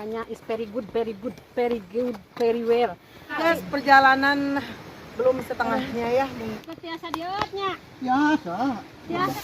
semuanya is very good, very good, very good, very well. Guys, perjalanan belum setengahnya ya. Biasa diotnya. Biasa. Biasa.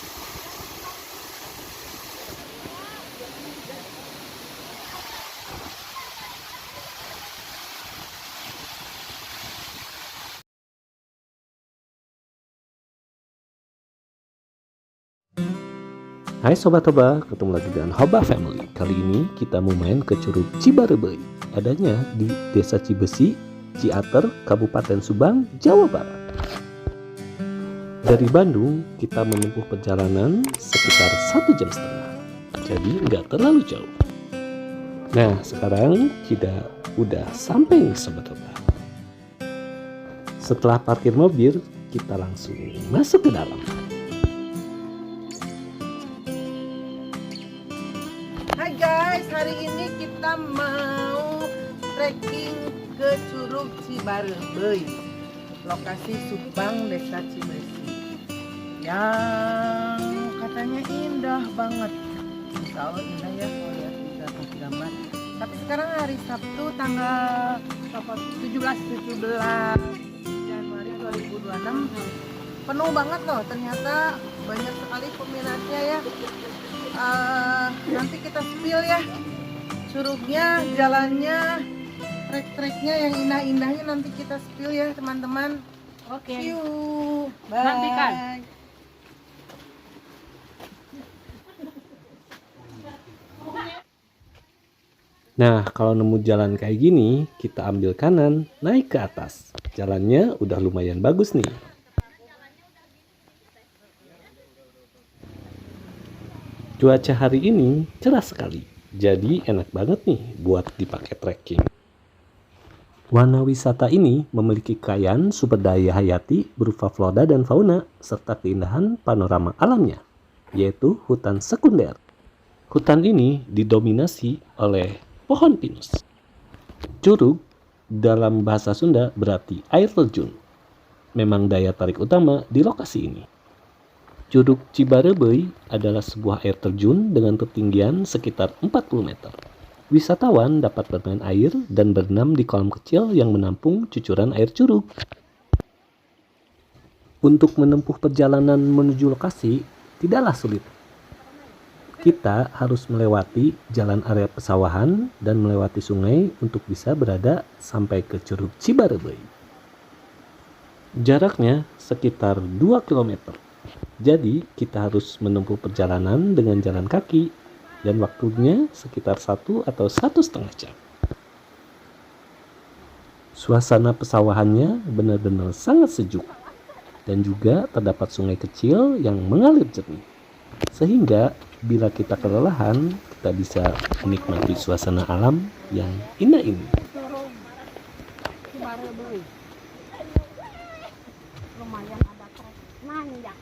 Hai Sobat Hoba, ketemu lagi dengan Hoba Family. Kali ini kita mau main ke Curug Cibarebei. Adanya di Desa Cibesi, Ciater, Kabupaten Subang, Jawa Barat. Dari Bandung, kita menempuh perjalanan sekitar 1,5 jam. Jadi nggak terlalu jauh. Nah, sekarang kita udah sampai nih Sobat Hoba. Setelah parkir mobil, kita langsung masuk ke dalam. Hai guys, hari ini kita mau trekking ke Curug Cibarebei, lokasi Subang, Desa Cibesi, yang katanya indah banget. Insya Allah indah ya kalau lihat di gambar. Tapi sekarang hari Sabtu tanggal 17 Januari 2026, penuh banget loh, ternyata banyak sekali peminatnya ya. Nanti kita spill ya curugnya, jalannya, trek-treknya yang indah-indahnya nanti kita spill ya teman-teman. Oke. See you. Bye. Nantikan. Nah, kalau nemu jalan kayak gini, kita ambil kanan, naik ke atas. Jalannya udah lumayan bagus nih. Cuaca hari ini cerah sekali, jadi enak banget nih buat dipakai trekking. Warna wisata ini memiliki kekayaan sumber daya hayati berupa flora dan fauna, serta keindahan panorama alamnya, yaitu hutan sekunder. Hutan ini didominasi oleh pohon pinus. Curug dalam bahasa Sunda berarti air terjun. Memang daya tarik utama di lokasi ini. Curug Cibarebei adalah sebuah air terjun dengan ketinggian sekitar 40 meter. Wisatawan dapat bermain air dan berenam di kolam kecil yang menampung cucuran air curug. Untuk menempuh perjalanan menuju lokasi tidaklah sulit. Kita harus melewati jalan area pesawahan dan melewati sungai untuk bisa berada sampai ke Curug Cibarebei. Jaraknya sekitar 2 km. Jadi kita harus menempuh perjalanan dengan jalan kaki dan waktunya sekitar 1 atau 1,5 jam. Suasana pesawahannya benar-benar sangat sejuk dan juga terdapat sungai kecil yang mengalir jernih. Sehingga bila kita kelelahan, kita bisa menikmati suasana alam yang indah ini. Curug Cibarebei. Lumayan ada trek nanjak.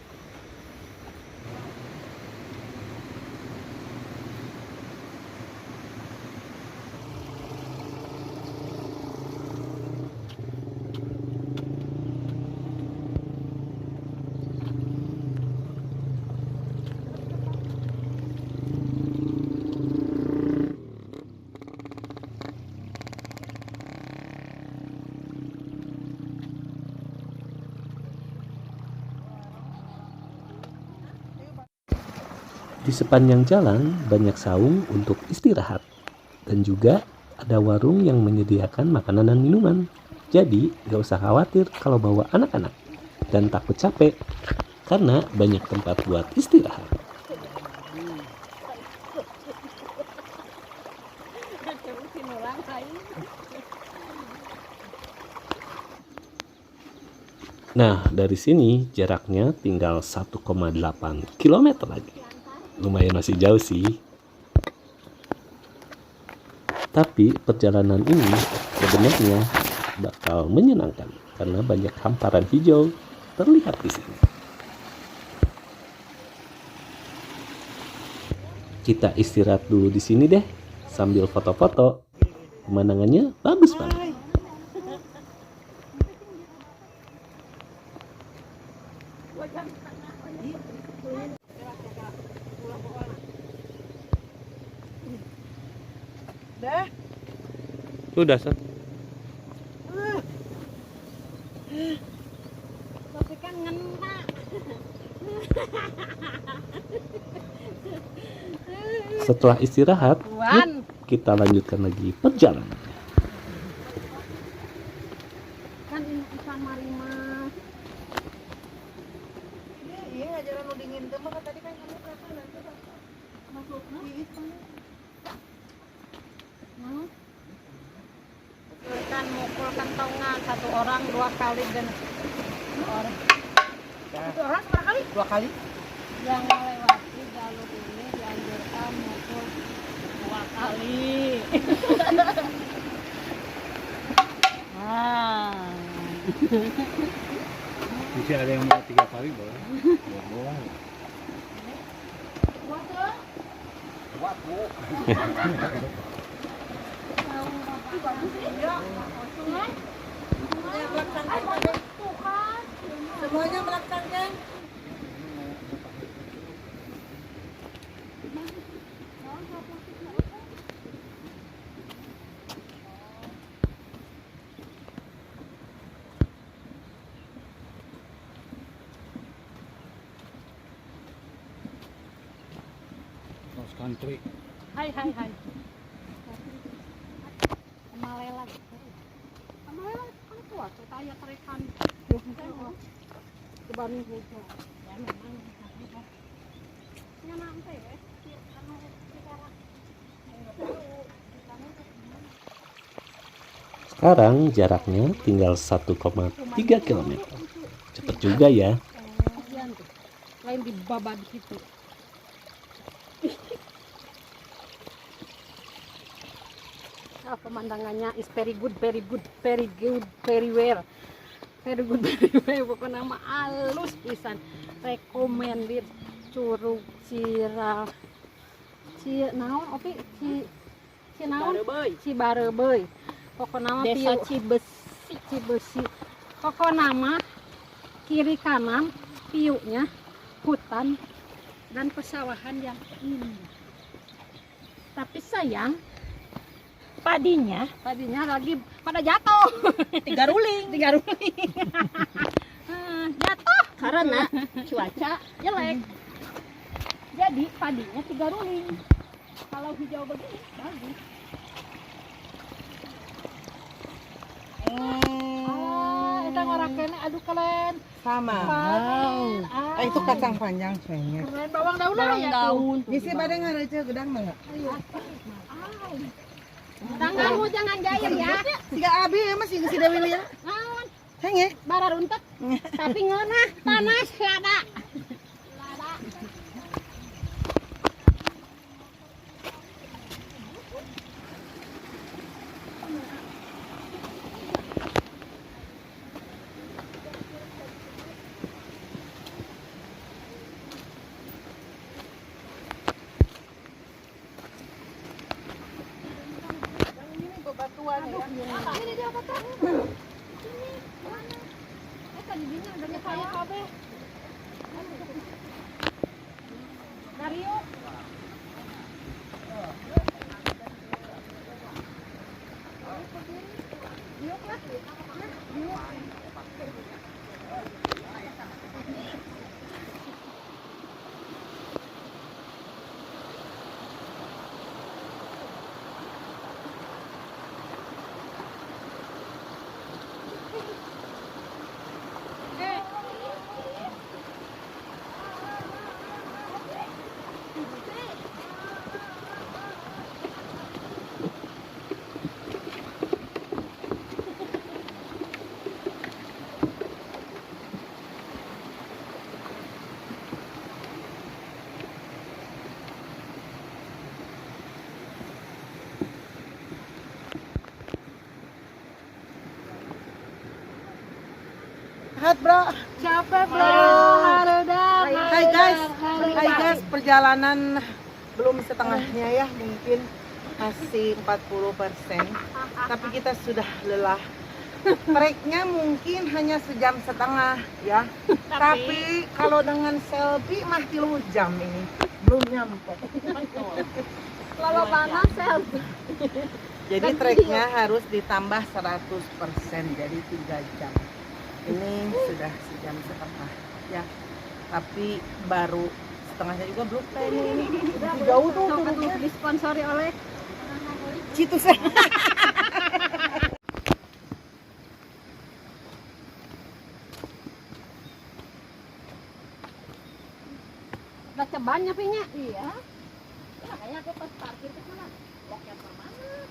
Di sepanjang jalan banyak saung untuk istirahat dan juga ada warung yang menyediakan makanan dan minuman. Jadi gak usah khawatir kalau bawa anak-anak dan takut capek karena banyak tempat buat istirahat. Nah, dari sini jaraknya tinggal 1,8 km lagi. Lumayan masih jauh sih. Tapi perjalanan ini sebenarnya bakal menyenangkan karena banyak hamparan hijau terlihat di sini. Kita istirahat dulu di sini deh sambil foto-foto. Pemandangannya bagus banget. Dah. Sudah, Sat. Tapi kan ngena. Setelah istirahat, Tuan. kita lanjutkan lagi perjalanan. Kan ini ikan marimas. Iya, ngajaran nu dingin teh mah tadi kan kamu kata nanti Masuk, nah. Kan mukul kentongan 1 orang 2 kali dan orang. 1 orang berapa kali? 2 kali. Yang melewati jalur ini dianjurkan mukul 2 kali. Ah. Bisa ada yang mau 3 kali boleh. Boleh. Semuanya melaksanakan. Cross country. Hai. Malela. Malela kan kuat, saya terikan. Kebani hujan. Ya memang. Nyaman teh, anu sekarang. Sekarang jaraknya tinggal 1,3 km. Cepet juga ya. Lain di baba di situ. Oh, pemandangannya is very good, very well. Pokoknya nama halus pisan. Recommended Curug Cira. Naon opi naon? Cibareubeuy. Pokoknya nama Desa Cibesi. Pokoknya nama kiri kanan piunya hutan dan pesawahan yang indah. Tapi sayang padinya lagi pada jatuh. 3 ruling. Jatuh karena cuaca jelek. Jadi padinya 3 ruling. Kalau hijau begini bagus. Kita ngorang kene aduh keren. Sama. Itu kacang panjang kayaknya. Keren bawang daun ya tuh. Bisi pada ngareceh gedang mah. Tanggamu jangan jahil ya. Siga abi emang si Dewi Lia. Naon? Henge. Bara runtet. Tapi ngeunah panas lada. Bebatuan ya. Ini dia apa tuh? Ini mana? Tadi dinya udah saya kabeh. Darius. Yuk lah. Yuk. Hat bro. Capek bro. Hai guys, perjalanan belum setengahnya ya, mungkin masih 40%. Tapi kita sudah lelah. Treknya mungkin hanya 1,5 jam ya. Tapi kalau dengan selfie mah 3 jam ini belum nyampe. Kalau panas selfie. Jadi treknya harus ditambah 100%, jadi 3 jam. Ini sudah sejam setengah ya. Tapi baru setengahnya juga belum kayak ini. Jauh tuh turunnya. Disponsori oleh Citus. udah cebannya pinya. Iya. Makanya aku pas parkir ke sana. Loket mana?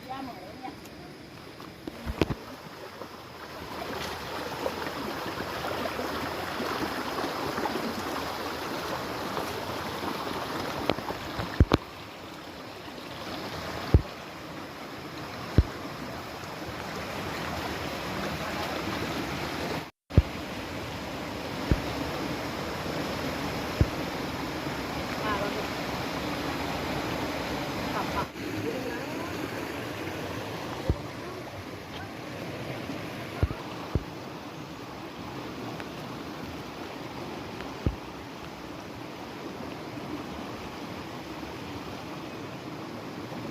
Ya mau ya.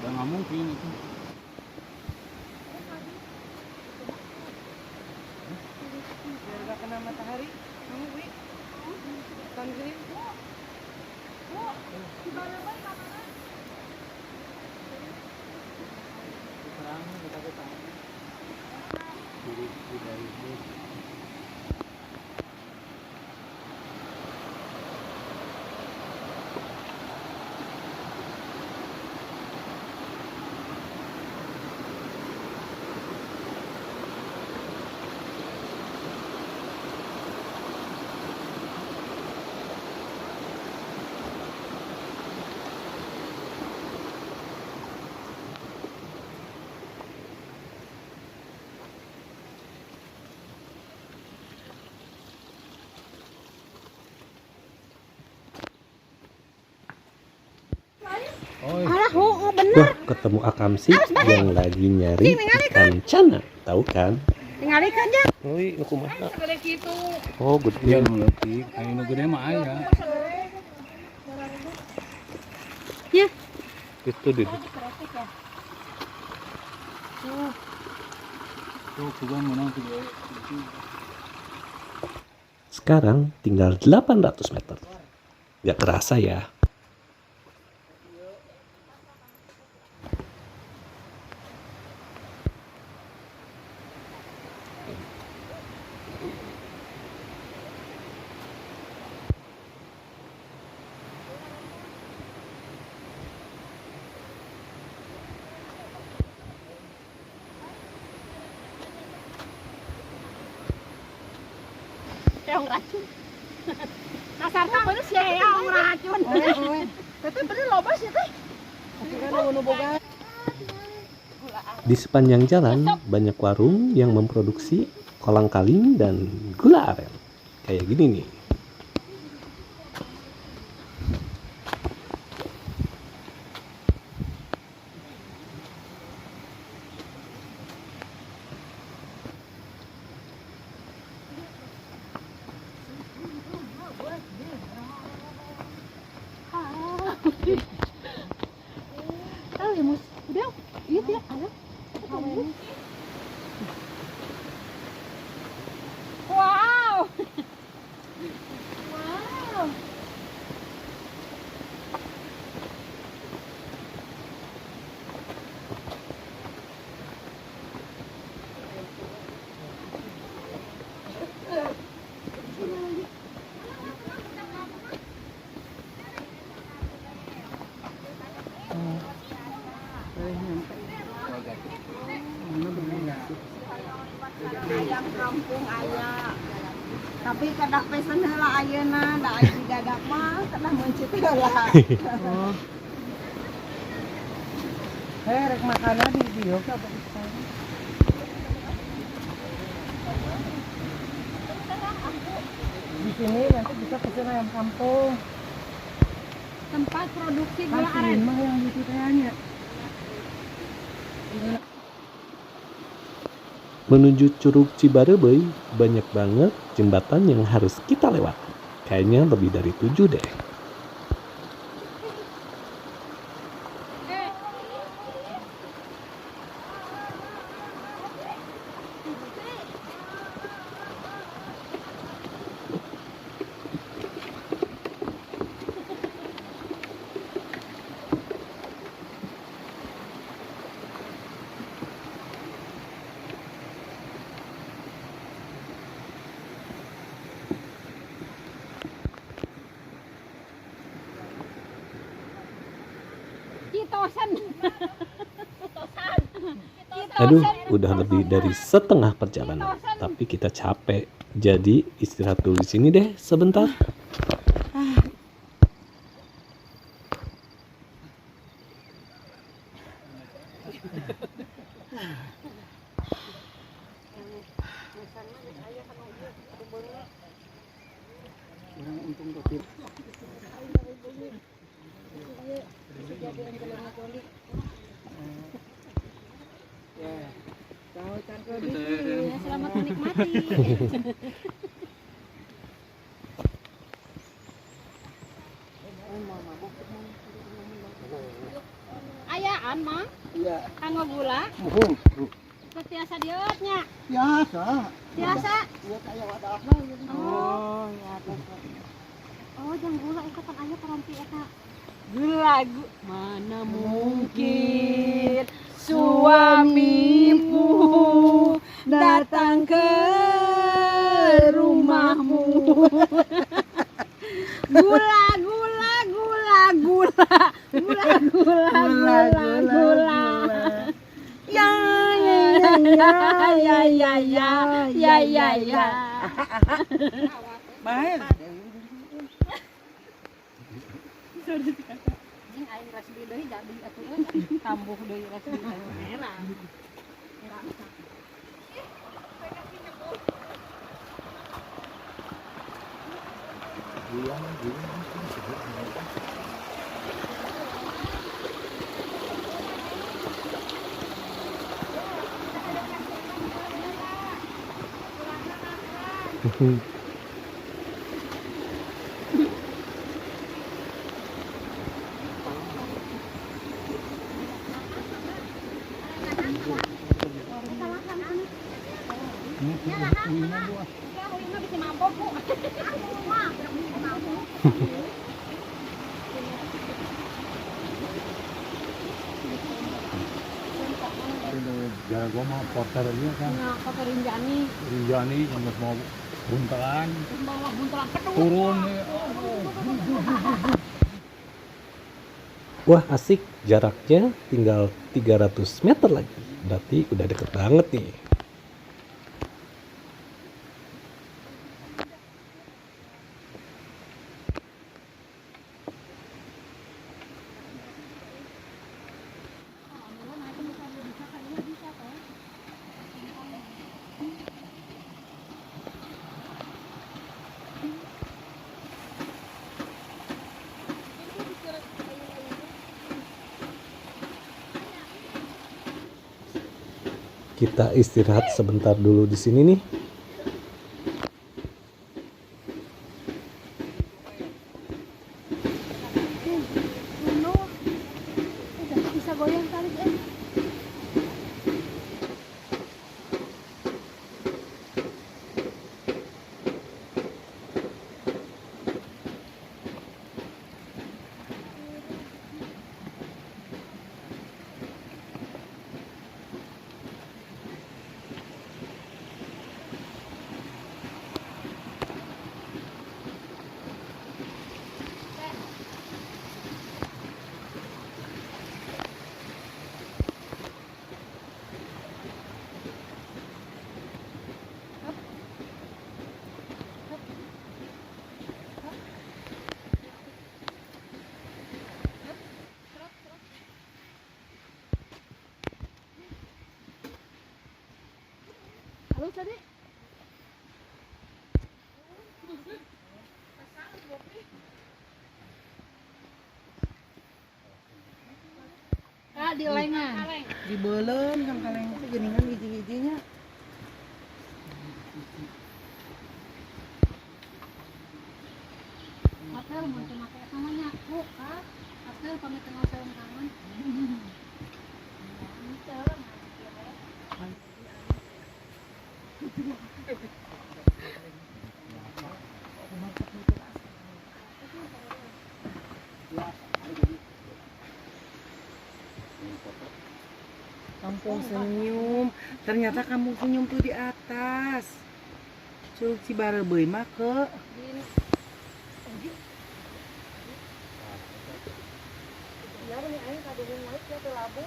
Udah nggak mungkin itu. Biar gak kena matahari. Kamu Wi. Sunscreen. Oh, Alah, oh bener. Wah, ketemu Akam sih yang lagi nyari ikan cana. Tahu kan? Tinggal ikan aja. Oi, nu kumaha? Seperti itu. Oh, iya gede. nu leutik, aya nu gede mah aya. Ya. Itu deh. Tuh juga menang tuh. Sekarang tinggal 800 meter. Gak kerasa ya. Kayak racun. Nasarta bener sih ya orang racun. Tapi bener loba sih teh. Di sepanjang jalan banyak warung yang memproduksi kolang-kaling dan gula aren. Kayak gini nih. Tahu ya mus. Udah. Iya ya ada. Wow. Wow. Ayam kampung aya. Tapi kadak pesen heula ayeuna, da aya digadak mah kadah mencit heula. Rek makannya di video ka apa bisa? Di sini nanti bisa pesen ayam kampung. Tempat produksi gula Kan aren. mah yang di tanya. Menuju Curug Cibareubeuy banyak banget jembatan yang harus kita lewati. Kayaknya lebih dari 7 deh. Kitosan. Aduh, udah lebih dari setengah perjalanan, tapi kita capek. Jadi istirahat dulu di sini deh sebentar. Selamat menikmati. Ayaan mah? Iya. Kanggo gula? Biasa dietnya. Biasa. Biasa. Iya kayak wadah. Oh, ya oh jang gula ikatan aya paranti eta. Gula. Mana mungkin suamimu datang ke rumahmu. Gula, gula, gula, gula, gula, gula, gula, gula. Ya Ya. Baik. Jing aing resmi deui jadi atuh tambuh deui resmi merah. Jalan gua mah porter aja kan. Nah, kota Rinjani, Rinjani sama mau buntelan bawah buntelan kedua. turun nih. Wah asik, jaraknya tinggal 300 meter lagi. Berarti udah deket banget nih. Kita istirahat sebentar dulu di sini nih. Bisa goyang tarik halus tadi. Di lengan. Di beuleum kan kaleng teh geuningan hiji-hijinya. Hotel mau cuma kayak namanya buka. Hotel pamit tengah sareng tangan. Kampung Senyum. Ternyata Kampung Senyum tuh di atas. Curug Cibareubeuy mah ke Ya, ini aing kaduhung wae. labu.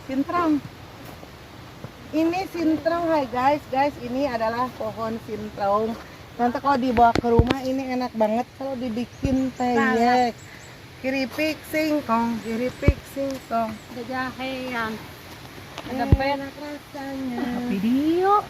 Sintrong. Ini sintrong, hai guys, ini adalah pohon sintrong. Nanti kalau dibawa ke rumah ini enak banget kalau dibikin teyek. Keripik singkong, keripik singkong. Ada jahean. Ada Enak rasanya. video.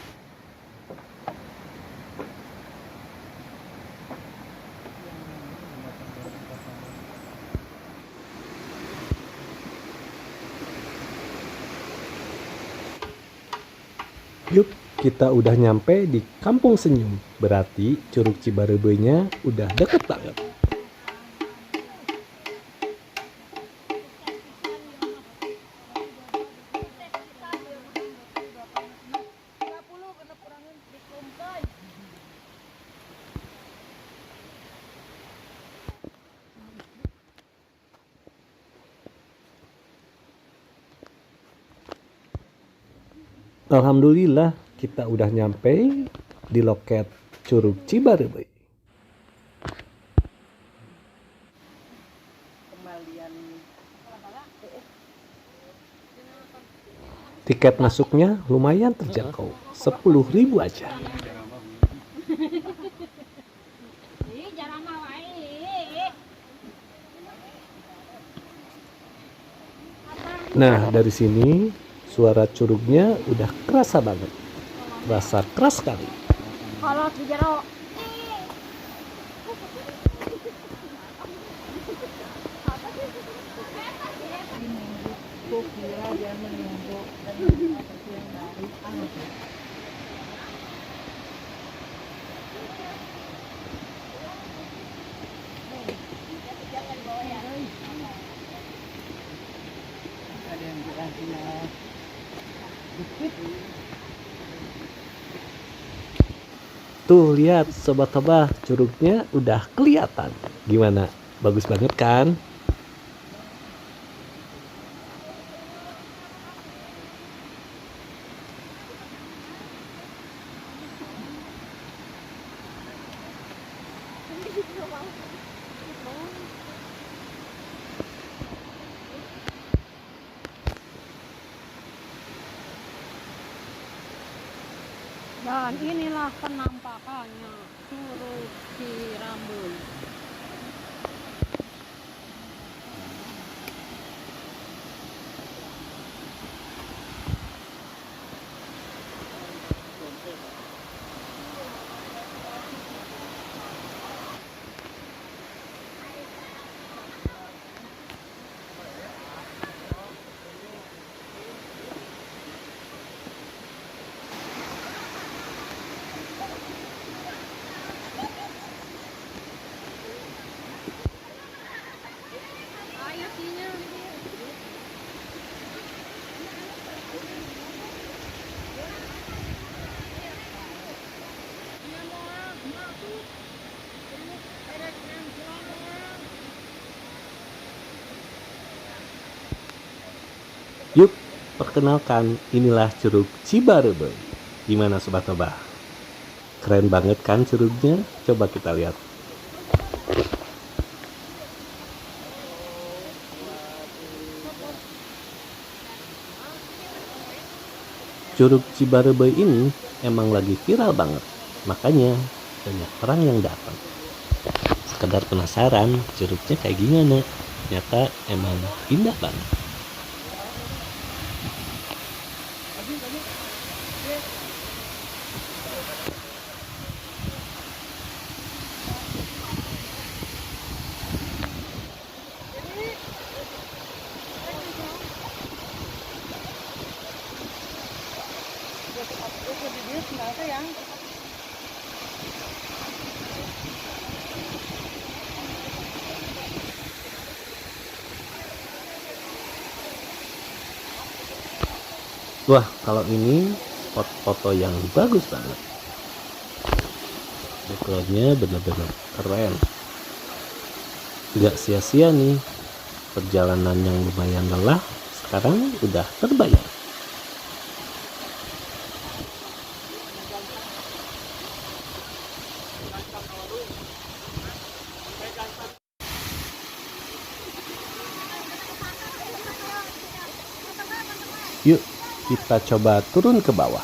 Yuk, kita udah nyampe di Kampung Senyum. Berarti Curug Cibarebenya udah deket banget. Alhamdulillah, kita udah nyampe di loket Curug Cibarebe. Tiket masuknya lumayan terjangkau, 10.000 aja. Nah, dari sini suara curugnya udah kerasa banget. Rasa keras sekali. Kalau di jero Kira dia menunggu dan seperti yang baik. Ada yang jelas. Tuh lihat sobat tebah, curugnya udah kelihatan. Gimana? Bagus banget kan? dan inilah penampakannya Curug Cirambul. Yuk, perkenalkan, inilah Curug Cibarebe. Gimana sobat tebah? Keren banget kan curugnya? Coba kita lihat. Curug Cibarebe ini emang lagi viral banget. Makanya banyak orang yang datang. Sekedar penasaran curugnya kayak gimana. Ternyata emang indah banget. Wah, kalau ini spot foto yang bagus banget. Backgroundnya bener-bener keren. Gak sia-sia nih perjalanan yang lumayan lelah, sekarang udah terbayar. Yuk, kita coba turun ke bawah.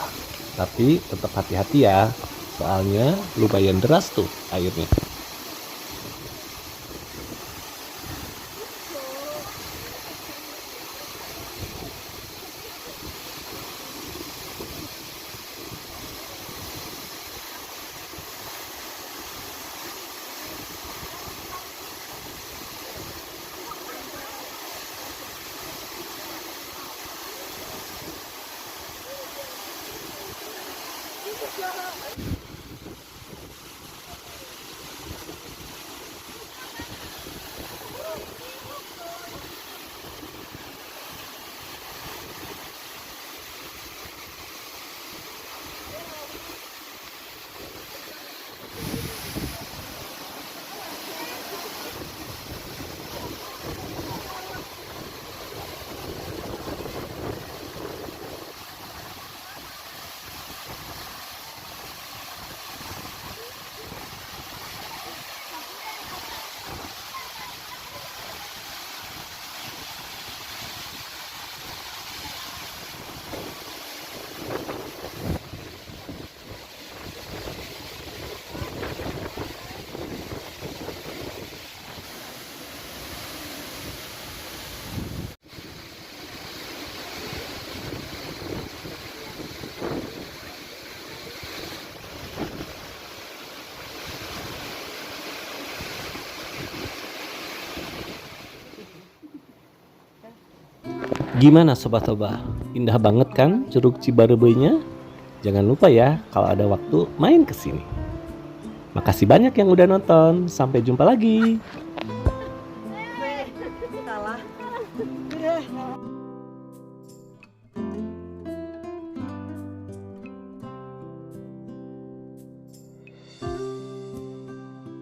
Tapi tetap hati-hati ya, soalnya lumayan deras tuh airnya. Gimana Sobat Toba? Indah banget kan Curug Cibarebeunya? Jangan lupa ya kalau ada waktu main ke sini. Makasih banyak yang udah nonton. Sampai jumpa lagi. Salah.